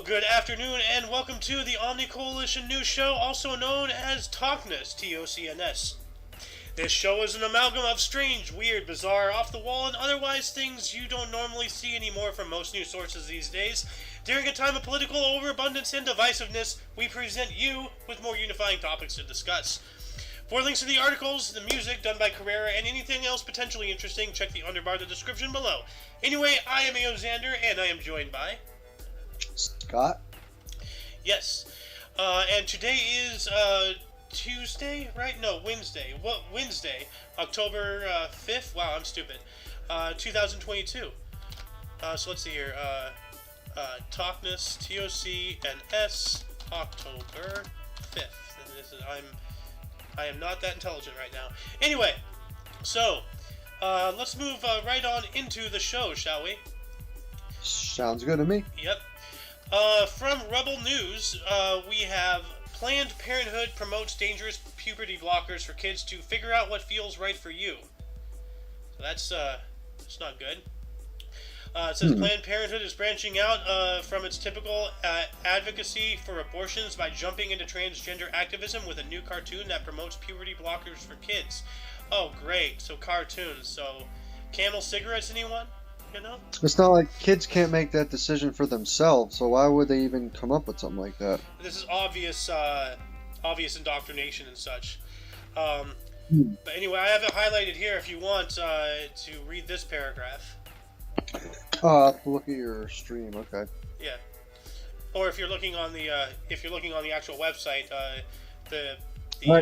good afternoon, and welcome to the Omni Coalition news show, also known as TOCNS, TOCNS. This show is an amalgam of strange, weird, bizarre, off-the-wall, and otherwise things you don't normally see anymore from most news sources these days. During a time of political overabundance and divisiveness, we present you with more unifying topics to discuss. For links to the articles, the music done by Carrera, and anything else potentially interesting, check the underbar in the description below. Anyway, I am Xander, and I am joined by... Scott? Yes. And today is Tuesday, right? No, Wednesday. What? Wednesday, October 5th? Wow, I'm stupid. 2022. So let's see here. TOCNS, TOCNS, October 5th. I am not that intelligent right now. Anyway, so let's move right on into the show, shall we? Sounds good to me. Yep. From Rebel News, we have Planned Parenthood promotes dangerous puberty blockers for kids to figure out what feels right for you. So that's not good. It says Planned Parenthood is branching out from its typical advocacy for abortions by jumping into transgender activism with a new cartoon that promotes puberty blockers for kids. Oh, great. So cartoons. So Camel cigarettes, anyone? You know? It's not like kids can't make that decision for themselves, so why would they even come up with something like that? This is obvious indoctrination and such. But anyway, I have it highlighted here if you want to read this paragraph. Look at your stream, okay. Yeah. Or if you're looking on the actual website, Alright,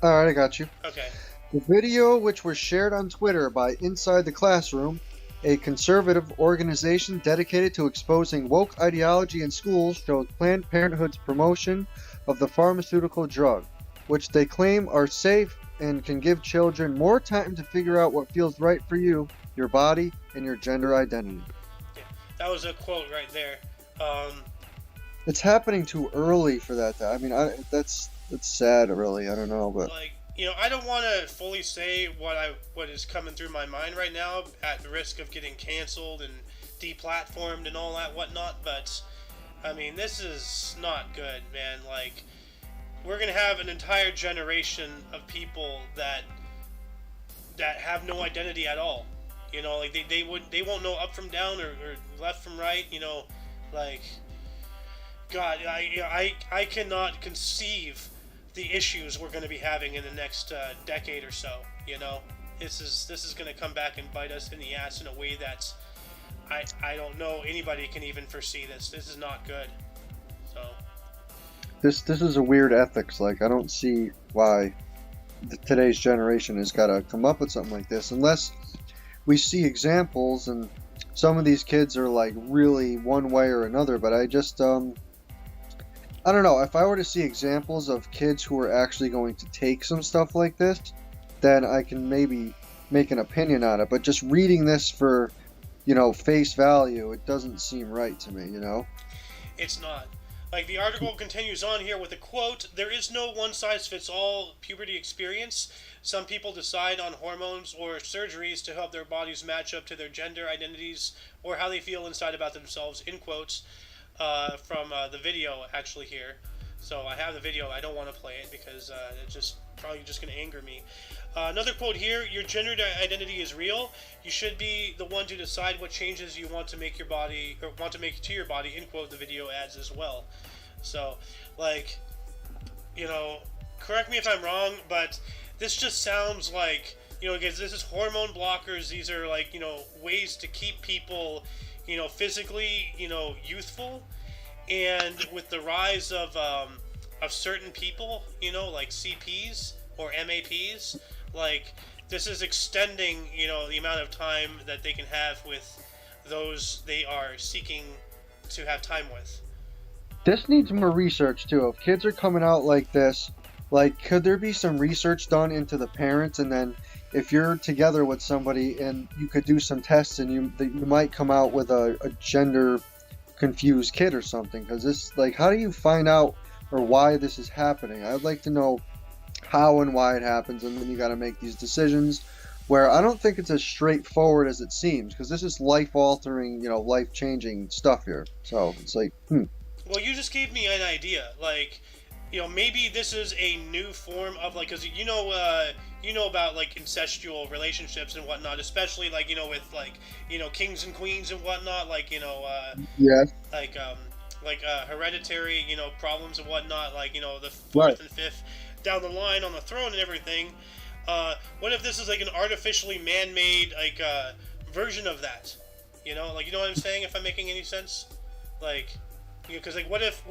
I got you. Okay. The video, which was shared on Twitter by Inside the Classroom, a conservative organization dedicated to exposing woke ideology in schools, shows Planned Parenthood's promotion of the pharmaceutical drug, which they claim are safe and can give children more time to figure out what feels right for you, your body, and your gender identity. Yeah, that was a quote right there. It's happening too early for that. I mean, that's sad, really. I don't know, but I don't want to fully say what is coming through my mind right now, at the risk of getting canceled and deplatformed and all that whatnot. But I mean, this is not good, man. Like, we're gonna have an entire generation of people that have no identity at all. You know, like they won't know up from down or left from right. You know, like, God, I cannot conceive the issues we're going to be having in the next decade or so. You know, this is going to come back and bite us in the ass in a way that's I don't know anybody can even foresee this. This is not good. So this is a weird ethics. Like, I don't see why today's generation has got to come up with something like this unless we see examples, and some of these kids are like really one way or another. But I just I don't know, if I were to see examples of kids who are actually going to take some stuff like this, then I can maybe make an opinion on it. But just reading this for, face value, it doesn't seem right to me, It's not. Like, the article continues on here with a quote, "There is no one-size-fits-all puberty experience. Some people decide on hormones or surgeries to help their bodies match up to their gender identities or how they feel inside about themselves," in quotes. From the video actually here. So I have the video. I don't want to play it because it's probably just going to anger me. Another quote here: "Your gender identity is real. You should be the one to decide what changes you want to make your body or want to make to your body," in quote. The video adds as well. So, like, correct me if I'm wrong, but this just sounds like, because this is hormone blockers. These are like, ways to keep people physically, youthful, and with the rise of certain people, like CPs or MAPs, like, this is extending, the amount of time that they can have with those they are seeking to have time with. This needs more research too. If kids are coming out like this, like, could there be some research done into the parents, and then if you're together with somebody and you could do some tests and you might come out with a gender confused kid or something? Because this, like, how do you find out or why this is happening? I'd like to know how and why it happens, and then you got to make these decisions where I don't think it's as straightforward as it seems, because this is life-altering, life-changing stuff here. So it's like, Well, you just gave me an idea. Like, maybe this is a new form of like, because you know about like incestual relationships and whatnot, especially like with like kings and queens and whatnot, like yeah, like hereditary problems and whatnot, like the right. fourth and fifth down the line on the throne and everything. What if this is like an artificially man-made like version of that? Like what I'm saying? If I'm making any sense, like because like what if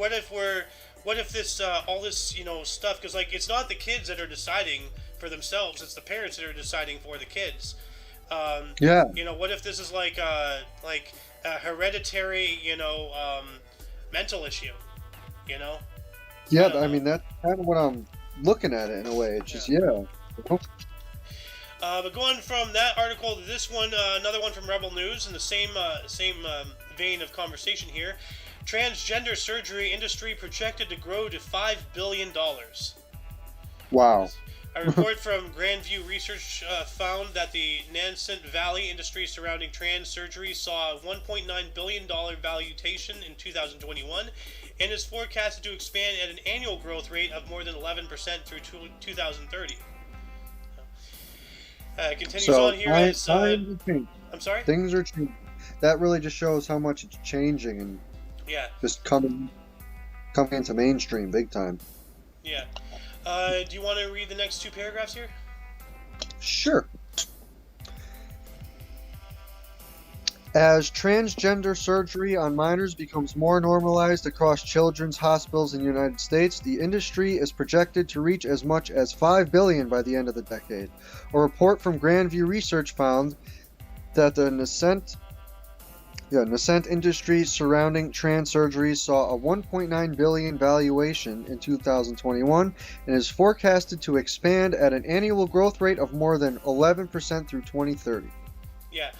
this all this stuff, because like it's not the kids that are deciding for themselves, it's the parents that are deciding for the kids. Yeah, What if this is like a hereditary mental issue? I yeah. don't I know. mean, that's kind of what I'm looking at it in a way. It's just, Yeah. yeah. But going from that article to this one, another one from Rebel News in the same vein of conversation here. Transgender surgery industry projected to grow to $5 billion. Wow. A report from Grandview Research found that the nascent valley industry surrounding trans surgery saw a $1.9 billion valuation in 2021 and is forecasted to expand at an annual growth rate of more than 11% through 2030. Continues So on here as... times are changing. I'm sorry? Things are changing. That really just shows how much it's changing and Yeah, just coming into mainstream big time. yeah. Do you want to read the next two paragraphs here? Sure. As transgender surgery on minors becomes more normalized across children's hospitals in the United States, the industry is projected to reach as much as $5 billion by the end of the decade. A report from Grandview Research found that the nascent industry surrounding trans surgeries saw a $1.9 billion valuation in 2021 and is forecasted to expand at an annual growth rate of more than 11% through 2030. Yeah.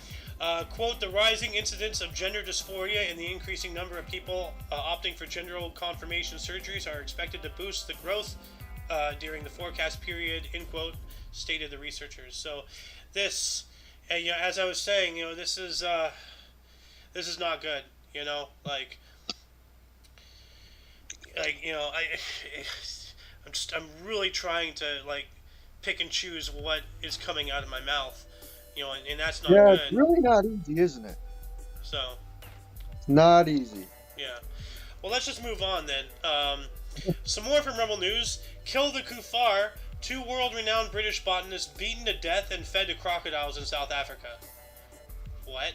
Quote, the rising incidence of gender dysphoria and the increasing number of people opting for gender confirmation surgeries are expected to boost the growth during the forecast period, end quote, stated the researchers. So this, as I was saying, this is not good, I'm really trying to like pick and choose what is coming out of my mouth, and that's not Yeah, it's good. really not easy, isn't it? So Not easy. yeah, well let's just move on then. Some more from Rebel News. Kill the Kuffar. Two world-renowned British botanists beaten to death and fed to crocodiles in South Africa. What?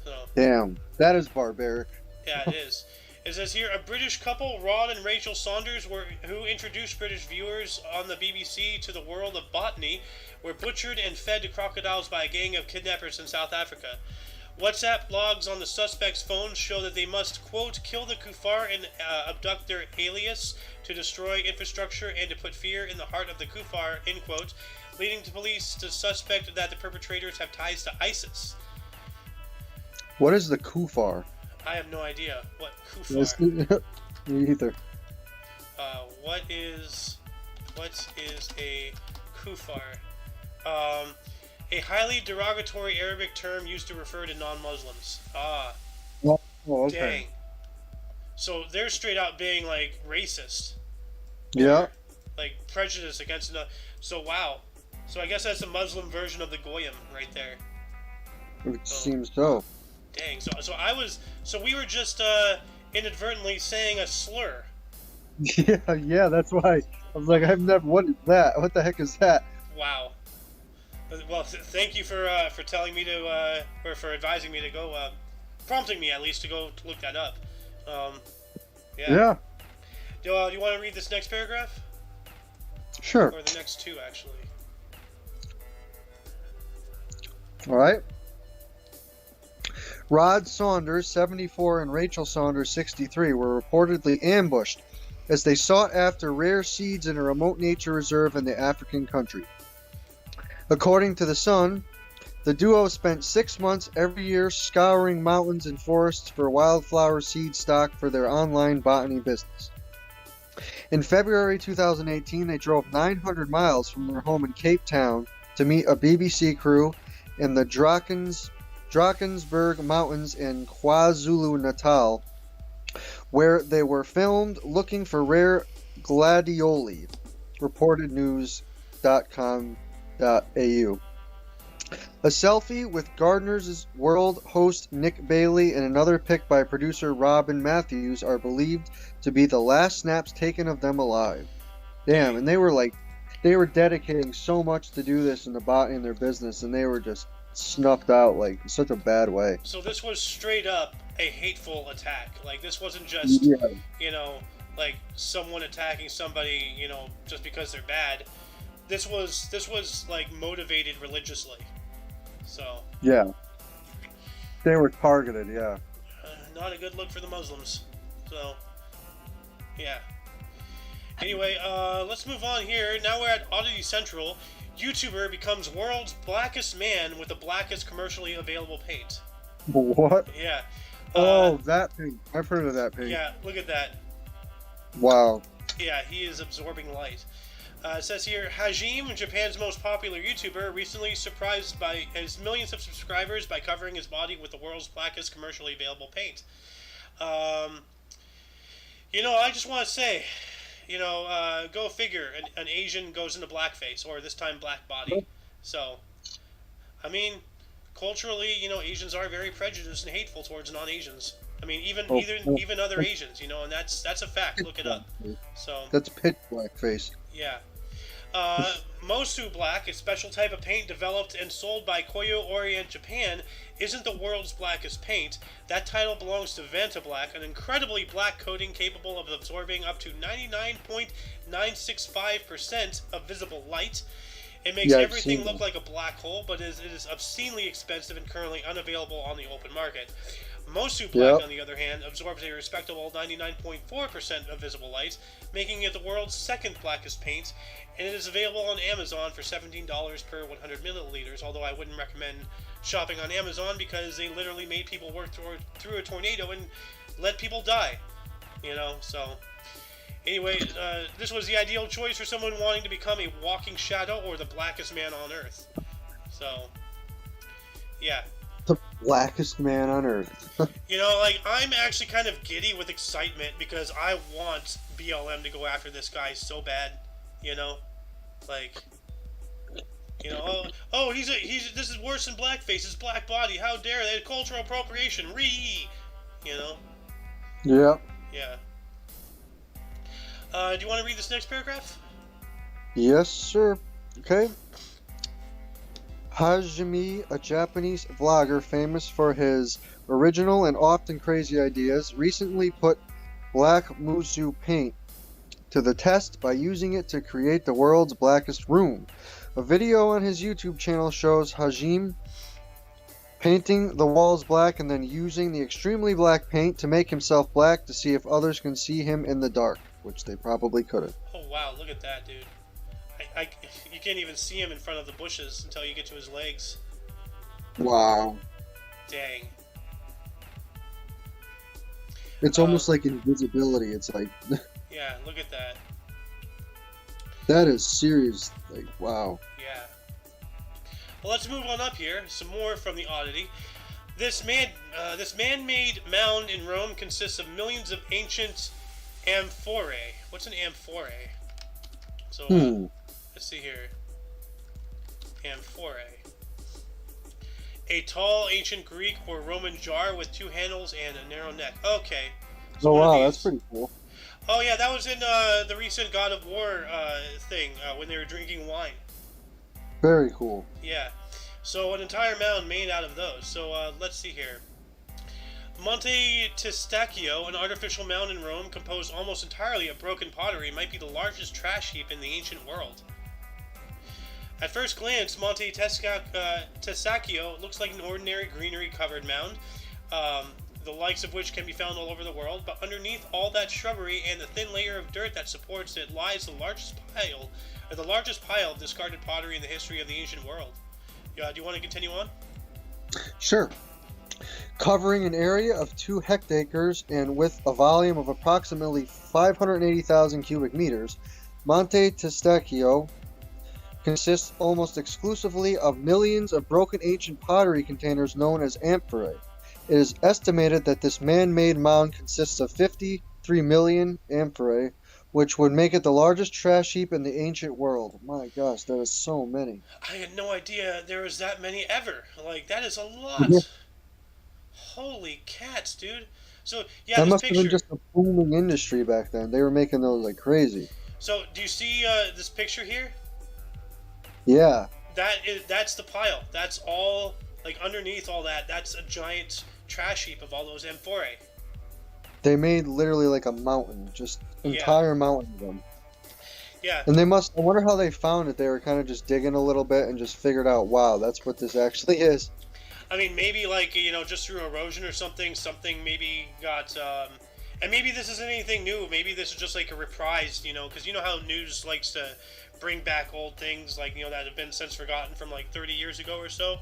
So Damn, that is barbaric. yeah, it is. It says here, a British couple, Rod and Rachel Saunders, who introduced British viewers on the BBC to the world of botany, were butchered and fed to crocodiles by a gang of kidnappers in South Africa. WhatsApp logs on the suspects' phones show that they must, quote, kill the kuffar and abduct their alias to destroy infrastructure and to put fear in the heart of the kuffar, end quote, leading to police to suspect that the perpetrators have ties to ISIS. What is the kuffar? I have no idea what kuffar. Me either. What is a kuffar? A highly derogatory Arabic term used to refer to non-Muslims. Oh, okay. Dang. So they're straight out being like racist. Yeah. Like prejudice against another. So wow. So I guess that's the Muslim version of the Goyim right there. It seems so. Dang. So we were just inadvertently saying a slur. Yeah, that's why. I was like, what is that? What the heck is that? Wow. Well, thank you for telling me to, or for advising me to go, prompting me at least to go look that up. Yeah. Do you want to read this next paragraph? Sure. Or the next two, actually. All right. Rod Saunders, 74, and Rachel Saunders, 63, were reportedly ambushed as they sought after rare seeds in a remote nature reserve in the African country. According to The Sun, the duo spent 6 months every year scouring mountains and forests for wildflower seed stock for their online botany business. In February 2018, they drove 900 miles from their home in Cape Town to meet a BBC crew in the Drakensberg Mountains in KwaZulu-Natal, where they were filmed looking for rare gladioli, reported news.com.au. A selfie with Gardener's World host Nick Bailey and another pic by producer Robin Matthews are believed to be the last snaps taken of them alive. Damn, and they were dedicating so much to do this in their business, and they were just snuffed out like in such a bad way. So this was straight up a hateful attack. Like, this wasn't just, you know, like someone attacking somebody, you know, just because they're bad. This was like motivated religiously. So yeah, they were targeted. Yeah, not a good look for the Muslims. So yeah. Anyway, let's move on here. Now we're at Oddity Central. YouTuber becomes world's blackest man with the blackest commercially available paint. What? Yeah. That paint. I've heard of that paint. Yeah, look at that. Wow. Yeah, he is absorbing light. It says here, Hajime, Japan's most popular YouTuber, recently surprised by his millions of subscribers by covering his body with the world's blackest commercially available paint. You know, I just want to say, you know, go figure, an Asian goes into blackface, or this time black body. So, I mean, culturally, you know, Asians are very prejudiced and hateful towards non-Asians. I mean, even other Asians, you know, and that's a fact. Look it up. So that's pitch blackface. Yeah. Mosu Black, a special type of paint developed and sold by Koyo Orient Japan, isn't the world's blackest paint. That title belongs to Vanta Black, an incredibly black coating capable of absorbing up to 99.965% of visible light. It makes everything look like a black hole, but it is obscenely expensive and currently unavailable on the open market. Mosu Black, on the other hand, absorbs a respectable 99.4% of visible light, making it the world's second blackest paint, and it is available on Amazon for $17 per 100 milliliters, although I wouldn't recommend shopping on Amazon because they literally made people work through a tornado and let people die, you know, so... Anyway, this was the ideal choice for someone wanting to become a walking shadow or the blackest man on Earth. So, yeah. The blackest man on Earth. You know, like, I'm actually kind of giddy with excitement because I want BLM to go after this guy so bad, you know? Like, you know, this is worse than blackface, it's black body, how dare they, cultural appropriation, you know? Yep. Yeah. Do you want to read this next paragraph? Yes, sir. Okay. Hajime, a Japanese vlogger famous for his original and often crazy ideas, recently put black musu paint to the test by using it to create the world's blackest room. A video on his YouTube channel shows Hajime painting the walls black and then using the extremely black paint to make himself black to see if others can see him in the dark, which they probably couldn't. Oh wow, look at that, dude. You can't even see him in front of the bushes until you get to his legs. Wow. Dang. It's almost like invisibility. It's like... Yeah, look at that. That is serious. Like, wow. Yeah. Well, let's move on up here. Some more from the oddity. This man-made mound in Rome consists of millions of ancient amphorae. What's an amphorae? So, let's see here. Amphorae. A tall ancient Greek or Roman jar with two handles and a narrow neck. Okay. So oh wow, that's pretty cool. Oh yeah, that was in the recent God of War thing when they were drinking wine. Very cool. Yeah. So an entire mound made out of those. So let's see here. Monte Testaccio, an artificial mound in Rome composed almost entirely of broken pottery, might be the largest trash heap in the ancient world. At first glance, Monte Testaccio looks like an ordinary greenery-covered mound, the likes of which can be found all over the world, but underneath all that shrubbery and the thin layer of dirt that supports it lies the largest pile of discarded pottery in the history of the ancient world. Do you want to continue on? Sure. Covering an area of 2 hectares and with a volume of approximately 580,000 cubic meters, Monte Testaccio consists almost exclusively of millions of broken ancient pottery containers known as amphorae. It is estimated that this man-made mound consists of 53 million amphorae, which would make it the largest trash heap in the ancient world. My gosh, that is so many. I had no idea there was that many ever. Like, that is a Yeah. lot. Holy cats, dude. So, yeah, That this must have been picture. just a booming industry back then. They were making those like crazy. So, do you see this picture here? Yeah, That's the pile. That's all, like, underneath all that. That's a giant trash heap of all those amphorae. they made literally like a mountain, just Yeah, entire mountain of them. yeah. And I wonder how they found it. They were kind of just digging a little bit and just figured out, wow, that's what this actually is. I mean, maybe like just through erosion or something. Something maybe got, and maybe this isn't anything new. Maybe this is just like a reprised, because you know how news likes to bring back old things, like that have been since forgotten from like 30 years ago or so.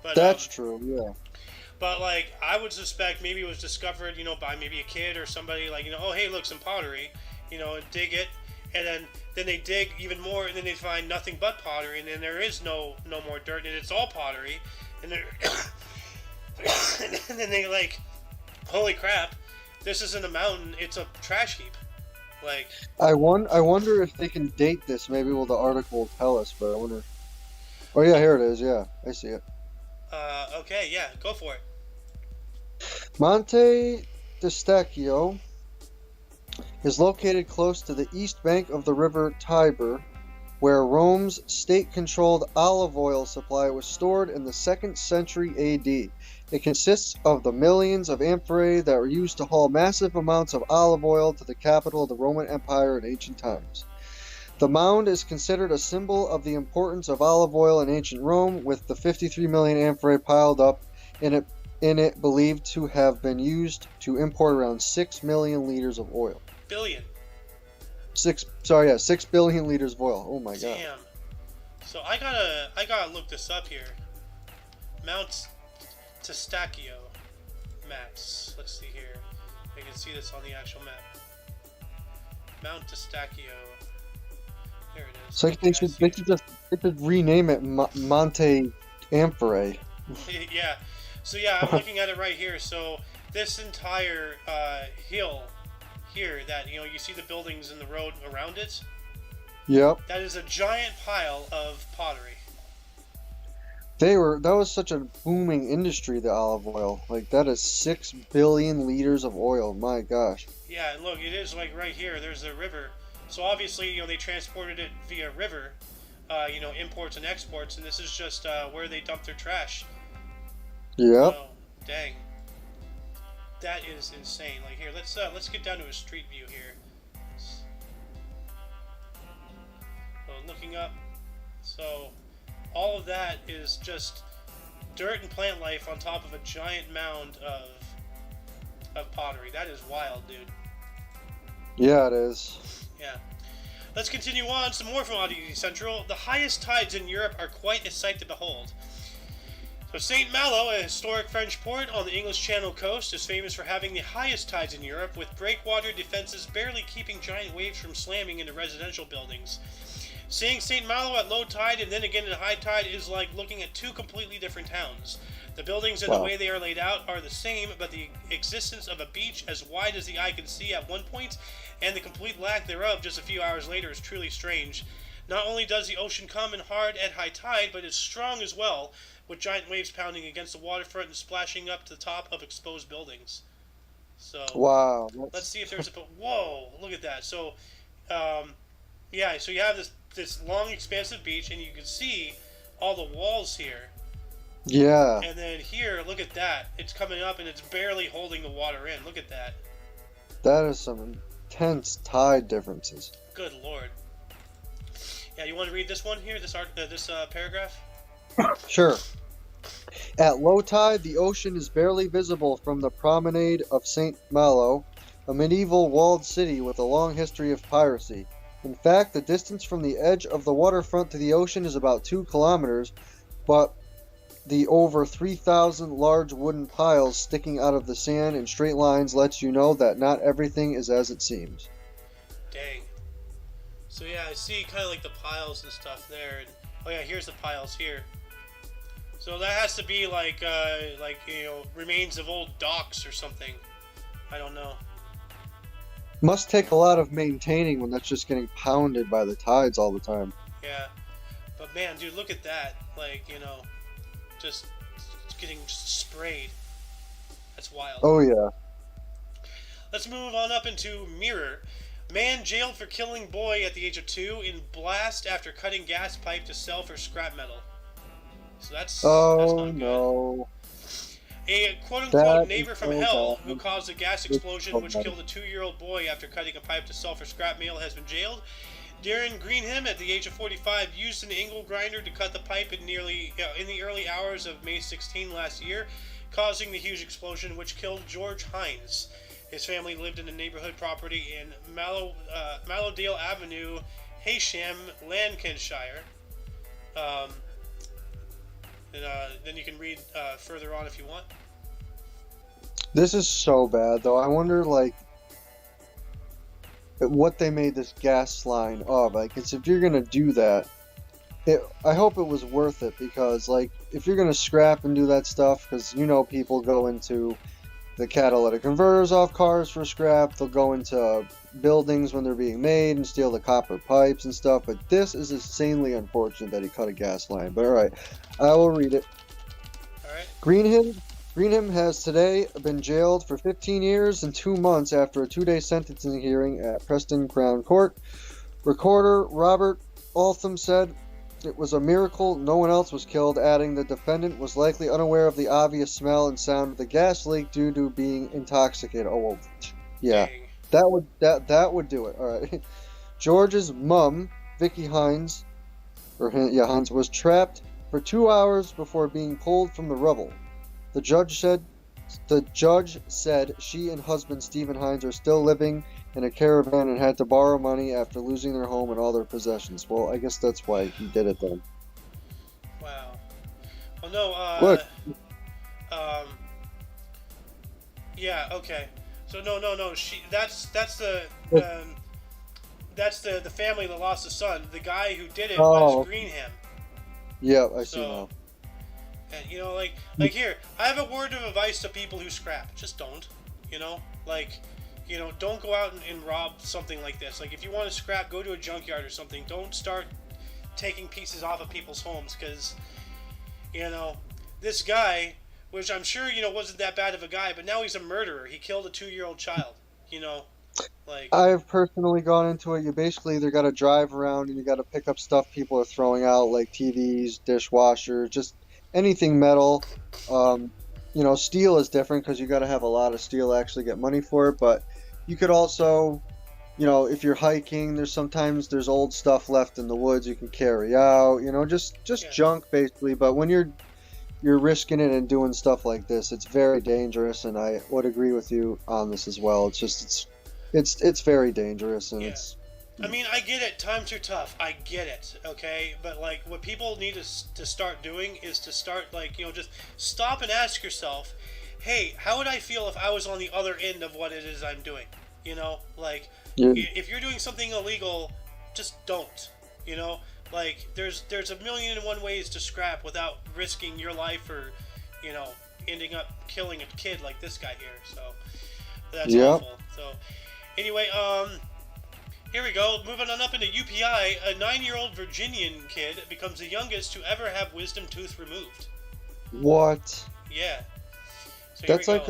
But That's true, yeah. but like I would suspect maybe it was discovered, by maybe a kid or somebody like oh hey look some pottery, and dig it, and then they dig even more, and then they find nothing but pottery, and then there is no more dirt, and it's all pottery, and then and then they like, holy crap, this isn't a mountain, it's a trash heap, like. I wonder if they can date this. Maybe the article will tell us, but I wonder. Oh yeah, here it is. Yeah, I see it. Okay, yeah, go for it. Monte Testaccio is located close to the east bank of the river Tiber, where Rome's state-controlled olive oil supply was stored in the 2nd century AD. It consists of the millions of amphorae that were used to haul massive amounts of olive oil to the capital of the Roman Empire in ancient times. The mound is considered a symbol of the importance of olive oil in ancient Rome, with the 53 million amphorae piled up in it believed to have been used to import around 6 million liters of oil. Billion. 6 billion liters of oil. Oh my god. Damn. So I gotta look this up here. Mount Testaccio maps. Let's see here. I can see this on the actual map. Mount Testaccio. There it is. So Okay, they should rename it Monte Amphorae. Yeah. So yeah, I'm looking at it right here. So this entire hill here, that you see the buildings and the road around it. Yep. That is a giant pile of pottery. That was such a booming industry, the olive oil. Like that is 6 billion liters of oil. My gosh. Yeah, and look, it is like right here. There's a river. So obviously, they transported it via river, imports and exports, and this is just where they dump their trash. Yep. Oh, dang. That is insane. Like here, let's get down to a street view here. So looking up, so all of that is just dirt and plant life on top of a giant mound of pottery. That is wild, dude. Yeah, it is. Yeah. Let's continue on. Some more from Oddity Central. The highest tides in Europe are quite a sight to behold. So St. Malo, a historic French port on the English Channel coast, is famous for having the highest tides in Europe, with breakwater defenses barely keeping giant waves from slamming into residential buildings. Seeing St. Malo at low tide and then again at high tide is like looking at two completely different towns. The buildings and the way they are laid out are the same, but the existence of a beach as wide as the eye can see at one point, and the complete lack thereof just a few hours later, is truly strange. Not only does the ocean come in hard at high tide, but is strong as well, with giant waves pounding against the waterfront and splashing up to the top of exposed buildings. So, wow. let's see if there's a... Whoa, look at that. So, yeah, so you have this long, expansive beach, and you can see all the walls here. Yeah. And then here, look at that. It's coming up, and it's barely holding the water in. Look at that. That is some intense tide differences. Good lord. Yeah, you want to read this one here, this paragraph? Sure. At low tide, the ocean is barely visible from the promenade of St. Malo, a medieval walled city with a long history of piracy. In fact, the distance from the edge of the waterfront to the ocean is about 2 kilometers, but the over 3,000 large wooden piles sticking out of the sand in straight lines lets you know that not everything is as it seems. Dang. So yeah, I see kind of like the piles and stuff there, and oh yeah, here's the piles here. So that has to be like remains of old docks or something. I don't know. Must take a lot of maintaining when that's just getting pounded by the tides all the time. Yeah, but man, dude, look at that. Like just getting sprayed. That's wild. Oh yeah. Let's move on up into Mirror. Man jailed for killing boy at the age of 2 in blast after cutting gas pipe to sell for scrap metal. So that's Oh not good. no. A quote-unquote That is neighbor from so hell who bad. caused a gas It's explosion so which bad. killed a 2-year-old boy after cutting a pipe to sell for scrap metal has been jailed. Darren Greenham, at the age of 45, used an angle grinder to cut the pipe in the early hours of May 16 last year, causing the huge explosion which killed George Hines. His family lived in a neighborhood property in Mallowdale Avenue, Heysham, Lancashire. Um, and then you can read further on if you want. This is so bad though. I wonder like what they made this gas line of. Like, it's if you're gonna do that, I hope it was worth it because like if you're gonna scrap and do that stuff, because people go into the catalytic converters off cars for scrap. They'll go into buildings when they're being made and steal the copper pipes and stuff. But this is insanely unfortunate that he cut a gas line. But all right, I will read it. All right. Greenham has today been jailed for 15 years and 2 months after a 2-day sentencing hearing at Preston Crown Court. Recorder Robert Altham said it was a miracle no one else was killed, adding the defendant was likely unaware of the obvious smell and sound of the gas leak due to being intoxicated. Oh, well, yeah, Dang. that would do it. All right. George's mum, Vicky Hines, Hines, was trapped for 2 hours before being pulled from the rubble. The judge said she and husband Stephen Hines are still living in a caravan and had to borrow money after losing their home and all their possessions. Well, I guess that's why he did it then. Wow. Well, no. Look. Um. Yeah. Okay. So no. That's the family that lost a son. The guy who did it was Greenham. Yeah, I see now. And like here, I have a word of advice to people who scrap. Just don't. Don't go out and rob something like this. Like, if you want to scrap, go to a junkyard or something. Don't start taking pieces off of people's homes, because, this guy, which I'm sure, wasn't that bad of a guy, but now he's a murderer. He killed a 2-year-old child, I've personally gone into it. You basically either got to drive around and you got to pick up stuff people are throwing out, like TVs, dishwashers, just anything metal. Steel is different because you got to have a lot of steel to actually get money for it, but you could also, if you're hiking, there's old stuff left in the woods you can carry out, just junk basically. But when you're risking it and doing stuff like this, it's very dangerous, and I would agree with you on this as well. It's very dangerous, and I mean, I get it. Times are tough. I get it. Okay, but like, what people need to start doing is to start just stop and ask yourself, hey, how would I feel if I was on the other end of what it is I'm doing? If you're doing something illegal, just don't. There's a million and one ways to scrap without risking your life or, ending up killing a kid like this guy here. So that's awful. So anyway, here we go. Moving on up into UPI, a 9-year-old Virginian kid becomes the youngest to ever have wisdom tooth removed. What? Yeah. So that's like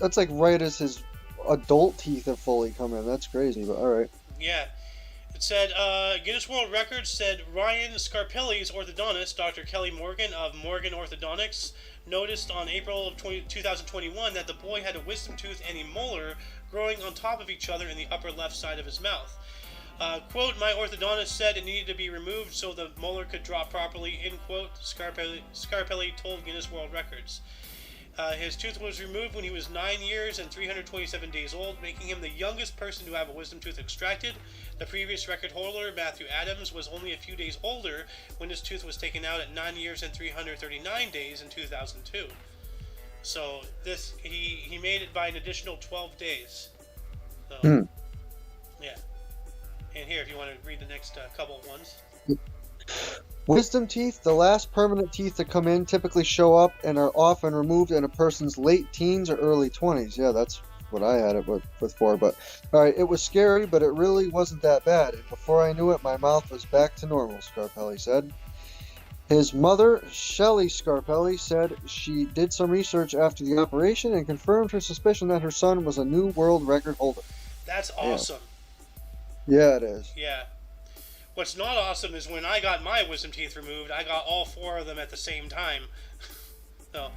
that's like right as his adult teeth have fully come in. That's crazy, but all right. Yeah. It said, Guinness World Records said Ryan Scarpelli's orthodontist, Dr. Kelly Morgan of Morgan Orthodontics, noticed on April of 2021 that the boy had a wisdom tooth and a molar growing on top of each other in the upper left side of his mouth. Quote, my orthodontist said it needed to be removed so the molar could drop properly, end quote, Scarpelli told Guinness World Records. His tooth was removed when he was 9 years and 327 days old, making him the youngest person to have a wisdom tooth extracted. The previous record holder, Matthew Adams, was only a few days older when his tooth was taken out at 9 years and 339 days in 2002. So he made it by an additional 12 days. So, yeah. And here, if you want to read the next couple of ones. Wisdom teeth, the last permanent teeth to come in, typically show up and are often removed in a person's late teens or early 20s. Yeah, that's what I had it with for. But, all right, it was scary, but it really wasn't that bad. And before I knew it, my mouth was back to normal, Scarpelli said. His mother, Shelley Scarpelli, said she did some research after the operation and confirmed her suspicion that her son was a new world record holder. That's awesome. Yeah, it is. Yeah. What's not awesome is when I got my wisdom teeth removed, I got all 4 of them at the same time. So,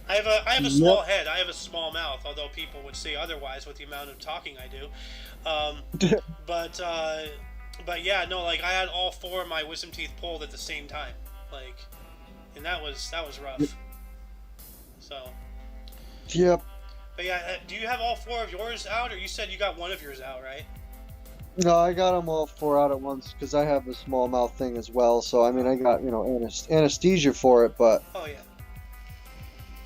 I have a small head. I have a small mouth, although people would say otherwise with the amount of talking I do. But yeah, no, like I had all 4 of my wisdom teeth pulled at the same time, like, and that was rough. So. Yep. But yeah, do you have all 4 of yours out, or you said you got one of yours out, right? No, I got them all 4 out at once because I have the small mouth thing as well. So I mean, I got anesthesia for it, but oh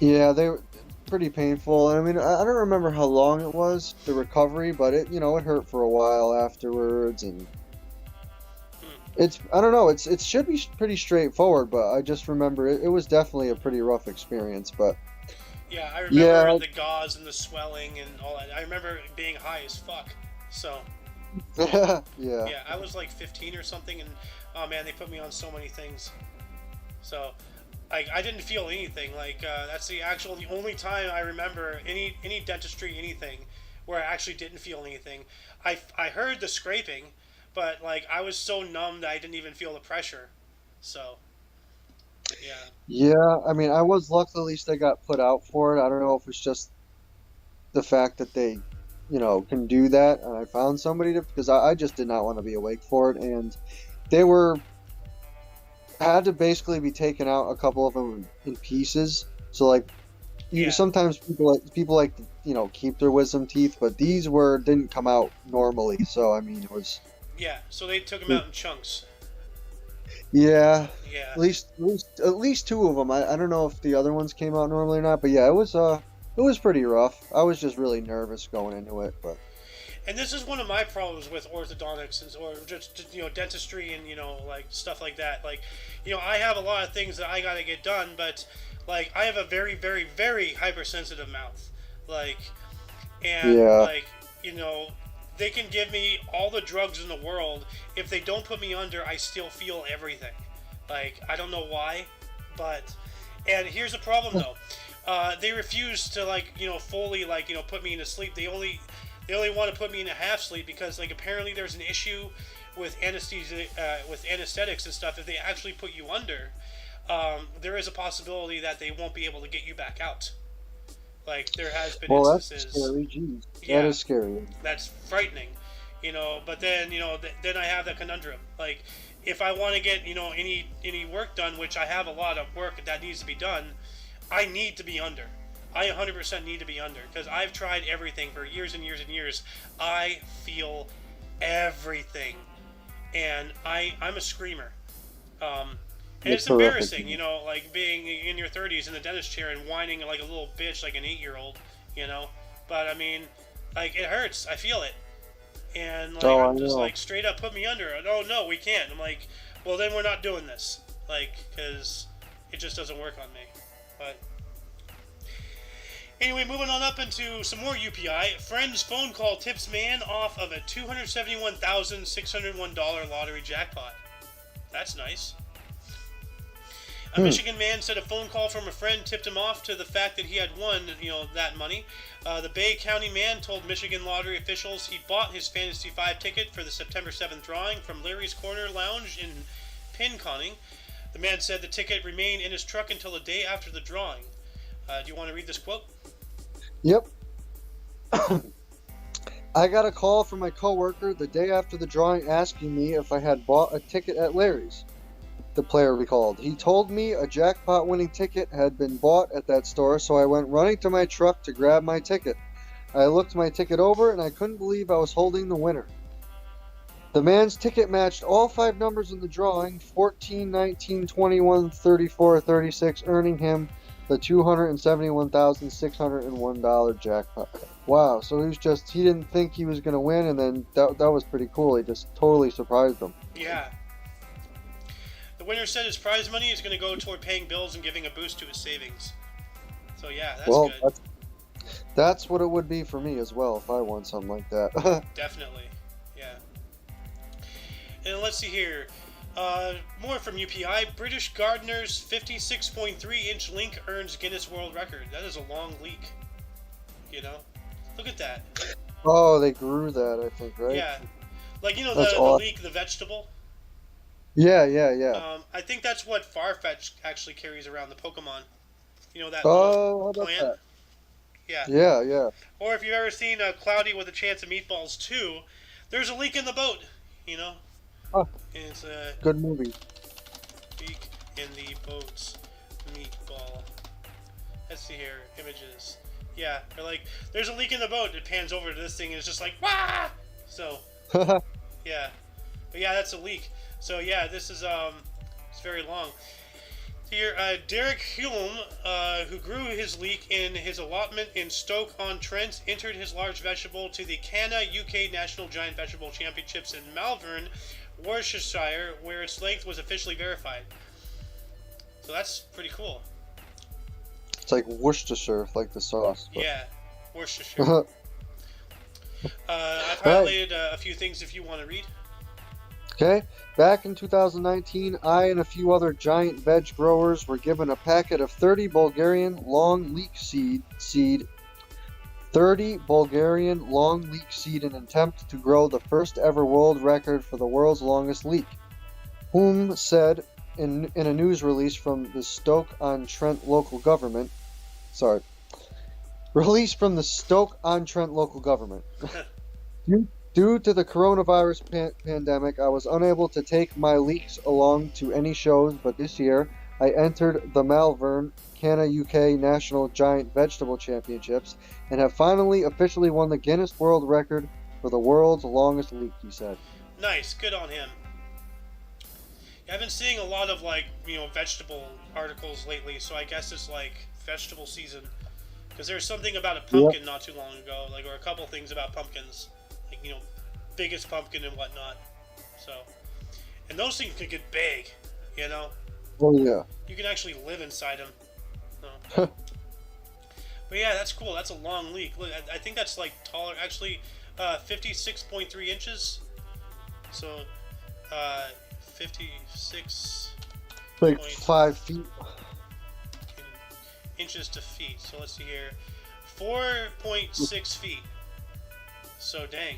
yeah, they were pretty painful. And I mean, I don't remember how long it was the recovery, but it it hurt for a while afterwards, and I don't know, it should be pretty straightforward, but I just remember it was definitely a pretty rough experience, but. Yeah, I remember the gauze and the swelling and all that. I remember being high as fuck. So. Yeah. Yeah, I was like 15 or something, and oh man, they put me on so many things. So, I didn't feel anything. Like that's the only time I remember any dentistry, anything, where I actually didn't feel anything. I heard the scraping, but like I was so numb that I didn't even feel the pressure. So. Yeah. Yeah, I mean, I was lucky at least I got put out for it. I don't know if it's just the fact that they, can do that, and I found somebody because I just did not want to be awake for it, and they had to basically be taken out, a couple of them in pieces. So like, sometimes people like to, keep their wisdom teeth, but these didn't come out normally. So I mean, it was. Yeah, so they took them out in chunks. Yeah. Yeah. At least 2 of them. I don't know if the other ones came out normally or not, but yeah, it was pretty rough. I was just really nervous going into it, but. And this is one of my problems with orthodontics, or just dentistry and like stuff like that. Like, I have a lot of things that I gotta get done, but like I have a very, very, very hypersensitive mouth. Like, and like they can give me all the drugs in the world. If they don't put me under, I still feel everything. Like, I don't know why, and here's the problem though. They refuse to fully put me into sleep. They only want to put me in a half sleep because apparently there's an issue with anesthesia, with anesthetics and stuff. If they actually put you under, there is a possibility that they won't be able to get you back out. Like, there has been instances. That's scary. Jeez. That is scary. That's frightening, but then, then I have that conundrum. Like, if I want to get, any work done, which I have a lot of work that needs to be done, I need to be under. I 100% need to be under, because I've tried everything for years and years and years. I feel everything, and I'm a screamer. And it's embarrassing, like being in your 30s in the dentist chair and whining like a little bitch, like an 8-year-old, But I mean, like, it hurts. I feel it. And like, I'm just like, straight up, put me under. Oh no, we can't. I'm like, well then we're not doing this, like, because it just doesn't work on me. But anyway, moving on up into some more UPI. Friend's phone call tips man off of a $271,601 lottery jackpot. That's nice. A Michigan man said a phone call from a friend tipped him off to the fact that he had won, that money. The Bay County man told Michigan lottery officials he bought his Fantasy 5 ticket for the September 7th drawing from Larry's Corner Lounge in Pinconning. The man said the ticket remained in his truck until the day after the drawing. Do you want to read this quote? Yep. I got a call from my coworker the day after the drawing asking me if I had bought a ticket at Larry's. The player recalled. He told me a jackpot winning ticket had been bought at that store, so I went running to my truck to grab my ticket. I looked my ticket over and I couldn't believe I was holding the winner. The man's ticket matched all 5 numbers in the drawing, 14, 19, 21, 34, 36, earning him the $271,601 jackpot. Wow, so he didn't think he was going to win, and then that was pretty cool. He just totally surprised him. Yeah. The winner said his prize money is going to go toward paying bills and giving a boost to his savings. So yeah, that's good. That's what it would be for me as well if I won something like that. Definitely, yeah. And let's see here. More from UPI. British gardener's 56.3-inch link earns Guinness World Record. That is a long leek. You know? Look at that. Oh, they grew that, I think, right? Yeah. Like, you know, That's the leek, the vegetable? Yeah. I think that's what Farfetch actually carries around, the Pokemon. You know, that little plant? that? Yeah. Yeah. Or if you've ever seen Cloudy with a Chance of Meatballs 2, there's a leak in the boat, you know? Oh, it's a good movie. Leak in the boat's meatball. Let's see here. Images. Yeah, they're like, there's a leak in the boat. It pans over to this thing and it's just like, wah! So, yeah. But yeah, that's a leak. So yeah, this is, it's very long. Here, Derek Hulme, who grew his leek in his allotment in Stoke-on-Trent, entered his large vegetable to the CANA UK National Giant Vegetable Championships in Malvern, Worcestershire, where its length was officially verified. So that's pretty cool. It's like Worcestershire, like the sauce. But... Yeah, Worcestershire. I've highlighted a few things if you want to read. Okay. Back in 2019, I and a few other giant veg growers were given a packet of 30 Bulgarian long leek seed 30 Bulgarian long leek seed in an attempt to grow the first ever world record for the world's longest leek. Whom said in a news release from the Stoke-on-Trent local government. Due to the coronavirus pandemic, I was unable to take my leeks along to any shows, but this year I entered the Malvern CANA UK National Giant Vegetable Championships and have finally officially won the Guinness World Record for the world's longest leek, he said. Nice, good on him. Yeah, I've been seeing a lot of, like, you know, vegetable articles lately, so I guess it's like vegetable season. Because there's something about a pumpkin not too long ago, like, or a couple things about pumpkins. Like, you know, biggest pumpkin and whatnot. So, and those things can get big, you know? Oh, yeah. You can actually live inside them. No. But yeah, that's cool. That's a long leek. Look, I think that's like taller. Actually, 56.3 inches. So, 56. Like 5 feet. Inches to feet. So let's see here. 4.6 feet. So dang.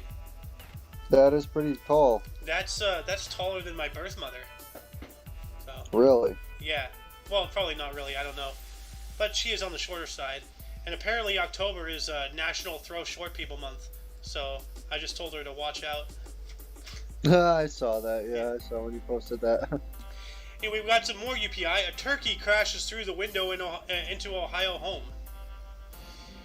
That is pretty tall. That's taller than my birth mother. So. Really? Yeah. Well, probably not really. I don't know. But she is on the shorter side. And apparently October is National Throw Short People Month. So I just told her to watch out. I saw that. Yeah, I saw when you posted that. Anyway, we've got some more UPI. A turkey crashes through the window into Ohio home.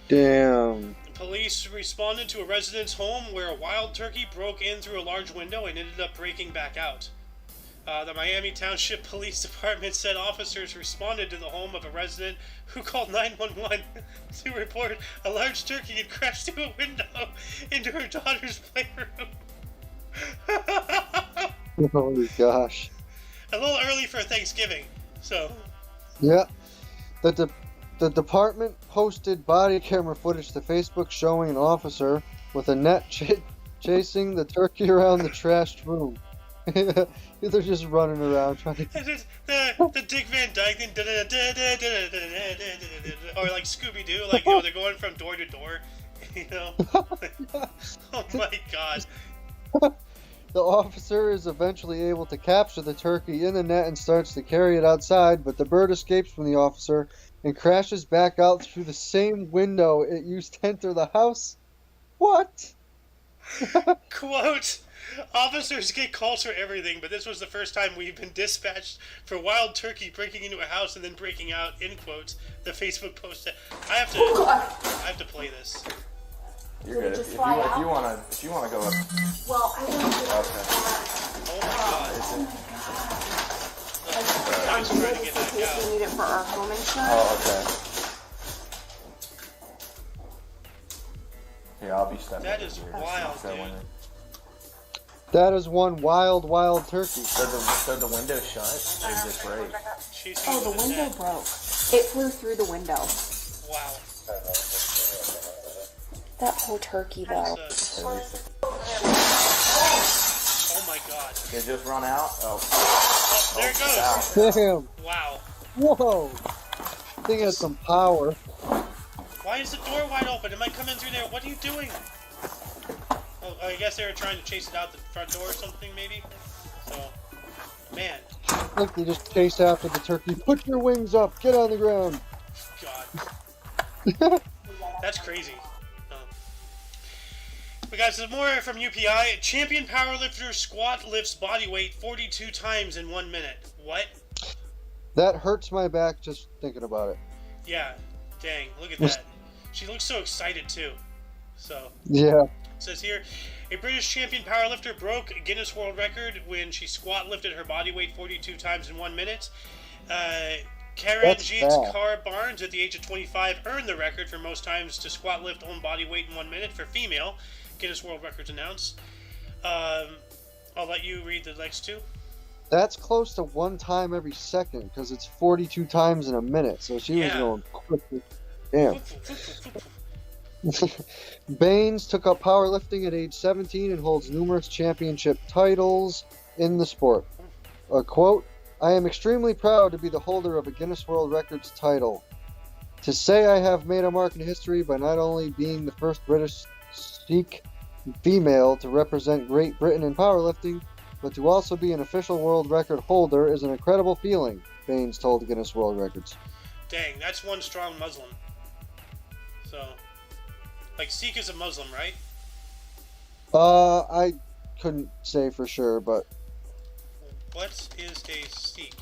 Damn. Police responded to a resident's home where a wild turkey broke in through a large window and ended up breaking back out. The Miami Township Police Department said officers responded to the home of a resident who called 911 to report a large turkey had crashed through a window into her daughter's playroom. Oh my gosh. A little early for Thanksgiving, so... Yeah. The department posted body camera footage to Facebook showing an officer with a net chasing the turkey around the trashed room. They're just running around trying to... the Dick Van Dyke thing, or like Scooby-Doo, like, you know, they're going from door to door, you know? Oh my god. The officer is eventually able to capture the turkey in the net and starts to carry it outside, but the bird escapes from the officer and crashes back out through the same window it used to enter the house. What? Quote, officers get calls for everything, but this was the first time we've been dispatched for wild turkey breaking into a house and then breaking out, end quotes. The Facebook post said. I have to play this. You're good. If you wanna go up. Well, I don't know. Okay. Oh my god. I was trying to get that out. We need it for our home insurance. Oh, okay. Here, I'll be stepping. That is here. wild, So dude. That is one wild turkey. So the window shut? Or is it break? Oh, the window broke. It flew through the window. Wow. That whole turkey, though. Oh my god. It just run out? Oh. Oh, there it goes. Damn. Wow. Whoa. Thing has some power. Why is the door wide open? Am I coming through there? What are you doing? Oh, I guess they were trying to chase it out the front door or something, maybe? So, man. Look, they just chased after the turkey. Put your wings up. Get on the ground. God. That's crazy. We got some more from UPI. Champion powerlifter squat lifts body weight 42 times in 1 minute. What? That hurts my back just thinking about it. Yeah. Dang. Look at that. She looks so excited, too. So. Yeah. It says here, a British champion powerlifter broke a Guinness World Record when she squat lifted her body weight 42 times in 1 minute. Karanjit Kaur Barnes, at the age of 25, earned the record for most times to squat lift own body weight in 1 minute for female. Guinness World Records announced. I'll let you read the next two. That's close to 1 time every second because it's 42 times in a minute. So she was going quickly. Damn. Baines took up powerlifting at age 17 and holds numerous championship titles in the sport. A quote, "I am extremely proud to be the holder of a Guinness World Records title. To say I have made a mark in history by not only being the first British Sikh female to represent Great Britain in powerlifting, but to also be an official world record holder is an incredible feeling," Baines told Guinness World Records. Dang, that's one strong Muslim. So, like, Sikh is a Muslim, right? I couldn't say for sure, but... What is a Sikh?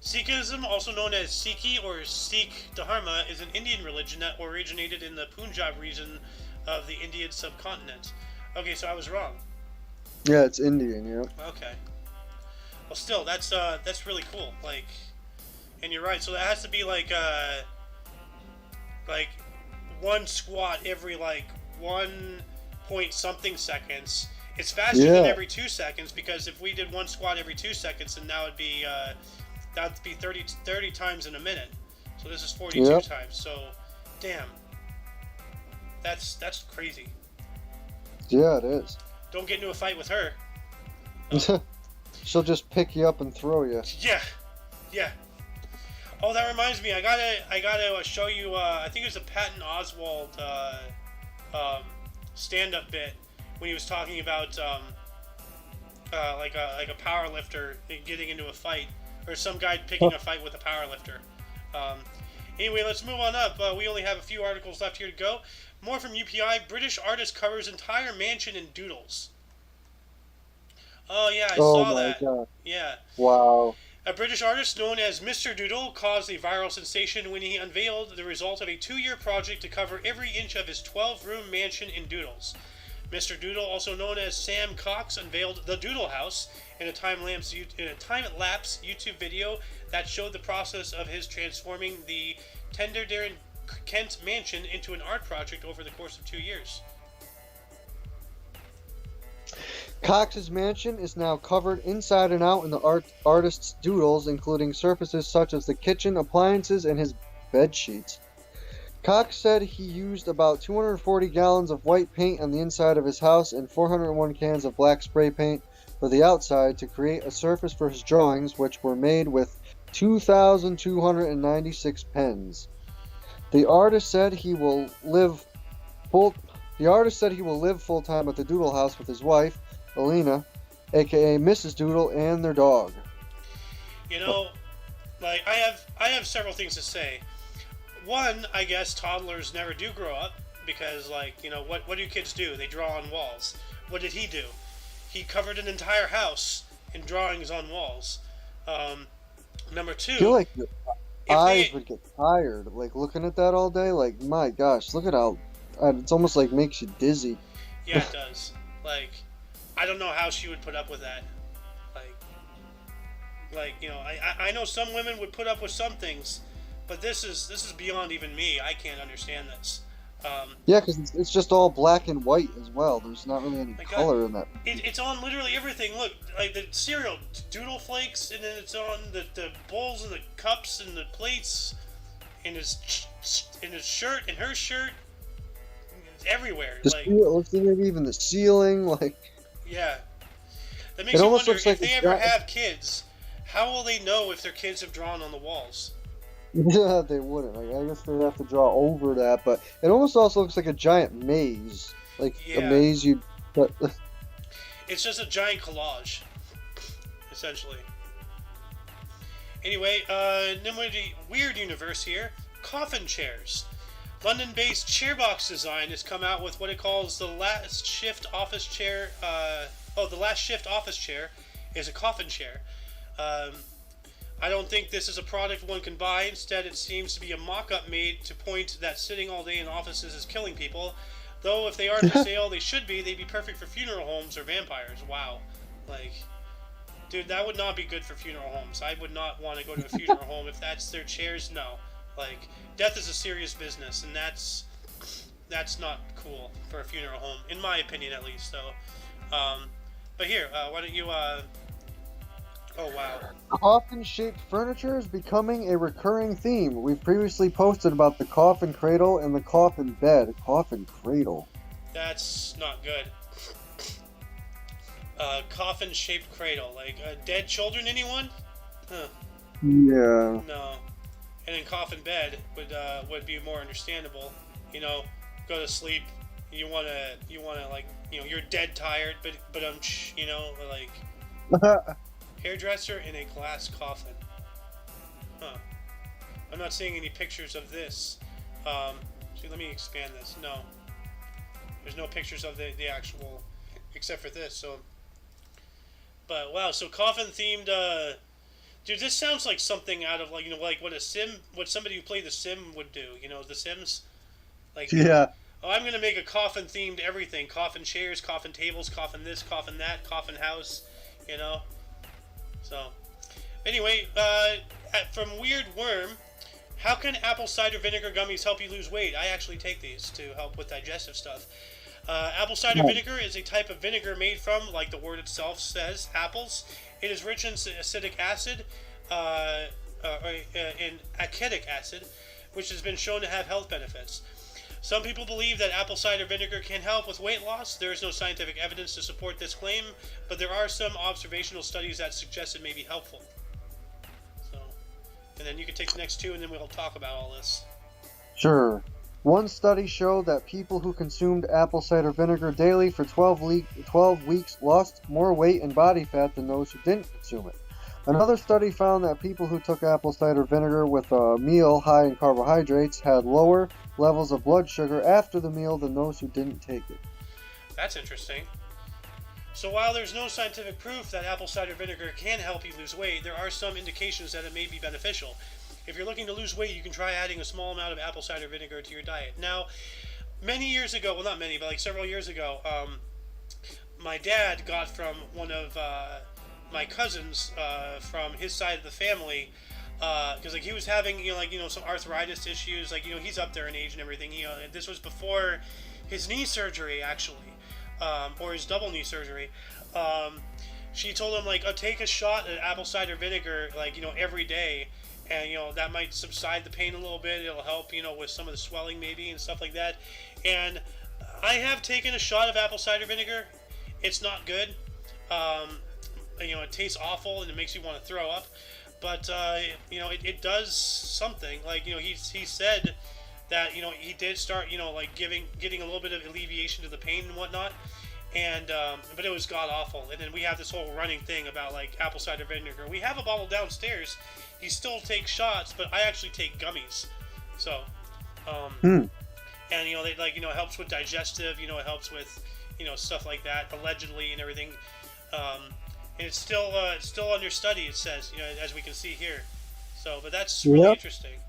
Sikhism, also known as Sikhi or Sikh Dharma, is an Indian religion that originated in the Punjab region of the Indian subcontinent. Okay, so I was wrong. Yeah, it's Indian, yeah. Okay. Well, still, that's really cool. Like, and you're right. So that has to be like one squat every 1 point something seconds. It's faster than every 2 seconds, because if we did one squat every 2 seconds, then that would be 30 times in a minute. So this is 42 times. So, damn, that's crazy. Yeah, it is. Don't get into a fight with her. She'll just pick you up and throw you. Yeah. Oh, that reminds me. I gotta show you. I think it was a Patton Oswalt stand-up bit when he was talking about like a power lifter getting into a fight, or some guy picking a fight with a power lifter. Anyway, let's move on up. We only have a few articles left here to go. More from UPI. British artist covers entire mansion in doodles. Oh yeah, I saw that. God. Yeah. Wow. A British artist known as Mr. Doodle caused a viral sensation when he unveiled the result of a 2-year project to cover every inch of his 12-room mansion in doodles. Mr. Doodle, also known as Sam Cox, unveiled the Doodle House in a time-lapse YouTube video that showed the process of his transforming the Tenderden, Kent mansion into an art project over the course of 2 years. Cox's mansion is now covered inside and out in the artist's doodles, including surfaces such as the kitchen, appliances, and his bed sheets. Cox said he used about 240 gallons of white paint on the inside of his house and 401 cans of black spray paint for the outside to create a surface for his drawings, which were made with 2,296 pens. The artist said he will live full-time at the Doodle House with his wife, Alina, aka Mrs. Doodle, and their dog. You know, like I have several things to say. One, I guess toddlers never do grow up, because, like, you know, what do kids do? They draw on walls. What did he do? He covered an entire house in drawings on walls. Number two, I feel like your eyes would get tired, like, looking at that all day. Like, my gosh, look at how it's almost like makes you dizzy. Yeah, it does. Like, I don't know how she would put up with that. Like, you know, I know some women would put up with some things, but this is beyond even me. I can't understand this. Yeah, because it's just all black and white as well. There's not really any My God, color in that. it's on literally everything. Look, like the cereal, Doodle Flakes, and then it's on the bowls and the cups and the plates, in his shirt and her shirt. It's everywhere. The Like, seal, it looks like even the ceiling, like yeah, that makes it you almost wonder looks like if they it's ever got. have kids. How will they know if their kids have drawn on the walls? Yeah, they wouldn't. Like, I guess they'd have to draw over that, but it almost also looks like a giant maze, like a Yeah, maze you. But it's just a giant collage, essentially. Anyway, then we're the weird universe here. Coffin chairs. London-based Chairbox Design has come out with what it calls the last shift office chair. The last shift office chair is a coffin chair. I don't think this is a product one can buy. Instead, it seems to be a mock-up made to point that sitting all day in offices is killing people. Though if they are for sale, they should be. They'd be perfect for funeral homes or vampires. Wow. Like, dude, that would not be good for funeral homes. I would not want to go to a funeral home if that's their chairs. No. Like, death is a serious business, and that's not cool for a funeral home, in my opinion, at least. So, but here, why don't you? Oh wow. coffin-shaped furniture is becoming a recurring theme. We've previously posted about the coffin cradle and the coffin bed. Coffin cradle. That's not good. Coffin-shaped cradle, like dead children. Anyone? Huh. Yeah. No. And then coffin bed would be more understandable. You know, go to sleep. You wanna like, you know, you're dead tired, but you know, like hairdresser in a glass coffin. Huh. I'm not seeing any pictures of this. See, let me expand this. No. There's no pictures of the actual, except for this. So, but wow. So coffin themed. Dude, this sounds like something out of, like, you know, like what somebody who played The Sim would do. You know, The Sims. Like, Yeah. oh, I'm gonna make a coffin themed everything. Coffin chairs, coffin tables, coffin this, coffin that, coffin house. You know. So, anyway, from Weird Worm, how can apple cider vinegar gummies help you lose weight? I actually take these to help with digestive stuff. Apple cider vinegar is a type of vinegar made from, like the word itself says, apples. It is rich in acetic acid, in acetic acid, which has been shown to have health benefits. Some people believe that apple cider vinegar can help with weight loss. There is no scientific evidence to support this claim, but there are some observational studies that suggest it may be helpful. So, and then you can take the next two, and then we'll talk about all this. Sure. One study showed that people who consumed apple cider vinegar daily for 12 weeks lost more weight and body fat than those who didn't consume it. Another study found that people who took apple cider vinegar with a meal high in carbohydrates had lower levels of blood sugar after the meal than those who didn't take it. That's interesting. So while there's no scientific proof that apple cider vinegar can help you lose weight, there are some indications that it may be beneficial. If you're looking to lose weight, you can try adding a small amount of apple cider vinegar to your diet. Now, many years ago, well, not many, but like several years ago, my dad got from one of my cousins from his side of the family, because like he was having, some arthritis issues. Like, he's up there in age and everything. This was before his knee surgery, actually, or his double knee surgery. She told him, like, take a shot of apple cider vinegar, every day. And, that might subside the pain a little bit. It'll help, with some of the swelling maybe and stuff like that. And I have taken a shot of apple cider vinegar. It's not good. It tastes awful and it makes you want to throw up. But, it does something. Like, he said that, he did start, getting a little bit of alleviation to the pain and whatnot. And, but it was god awful. And then we have this whole running thing about, like, apple cider vinegar. We have a bottle downstairs. He still takes shots, but I actually take gummies. So, and, it helps with digestive, it helps with, stuff like that, allegedly, and everything. And it's still under study, it says, as we can see here. So, but that's really interesting.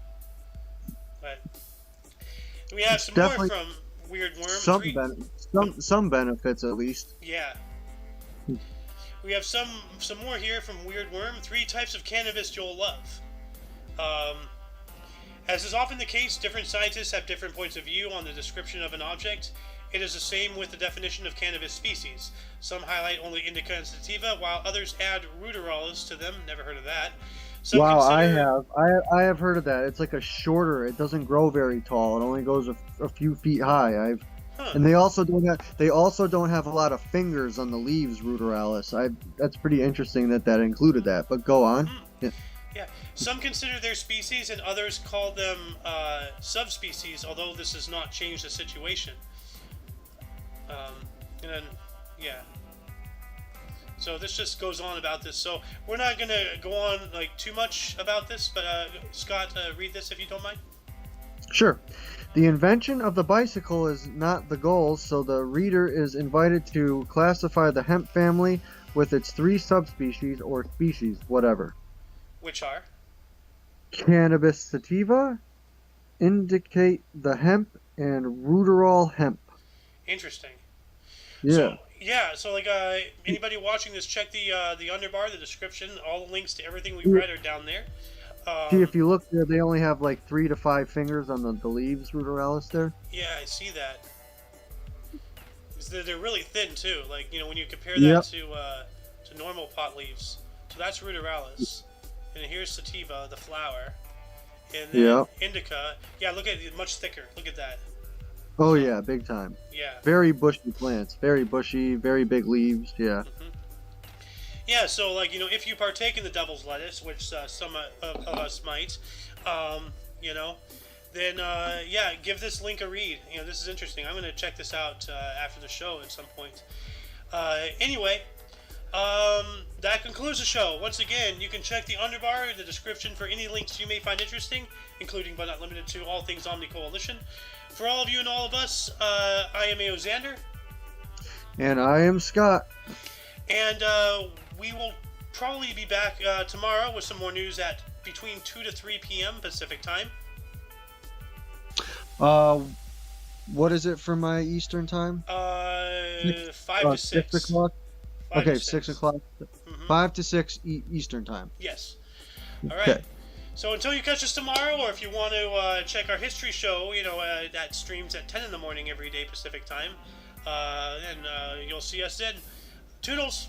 But we have some more from Weird Worm. Some benefits, at least. Yeah. We have some more here from Weird Worm. 3 types of cannabis you'll love. As is often the case, different scientists have different points of view on the description of an object. It is the same with the definition of cannabis species. Some highlight only indica and sativa, while others add ruderalis to them. Never heard of that. Some Wow, consider... I have heard of that. It's like a shorter. It doesn't grow very tall. It only goes a few feet high. And they also don't have a lot of fingers on the leaves, ruderalis. That's pretty interesting that included that. But go on. Yeah, some consider their species, and others call them subspecies. Although this does not change the situation. And then, yeah. So this just goes on about this. So we're not gonna go on like too much about this, but Scott, read this if you don't mind. Sure. The invention of the bicycle is not the goal, so the reader is invited to classify the hemp family with its 3 subspecies or species, whatever. Which are? Cannabis sativa, indicate the hemp, and ruderal hemp. Interesting. Yeah. So like anybody watching this, check the underbar, the description. All the links to everything we've read are down there. See, if you look there, they only have like 3 to 5 fingers on the leaves, ruderalis there. Yeah, I see that. They're really thin too. Like, you know, when you compare that to normal pot leaves. So that's ruderalis, and here's sativa, the flower, and then indica. Yeah, look at it, much thicker. Look at that. Oh yeah, big time. Yeah. Very bushy plants. Very bushy, very big leaves. Yeah. Mm-hmm. Yeah, so like, you know, if you partake in the devil's lettuce, which some of us might, you know, then yeah, give this link a read. You know, this is interesting. I'm going to check this out after the show at some point. Anyway, that concludes the show. Once again, you can check the underbar, the description for any links you may find interesting, including but not limited to all things Omni Coalition. For all of you and all of us, I am A.O. Xander. And I am Scott. And we will probably be back tomorrow with some more news at between 2 to 3 p.m. Pacific time. What is it for my Eastern time? 5 to 6. 6 o'clock? Okay, 6 o'clock. Mm-hmm. 5 to 6 Eastern time. Yes. All right. Okay. So until you catch us tomorrow, or if you want to check our history show, you know, that streams at 10 in the morning every day Pacific time, then you'll see us then. Toodles!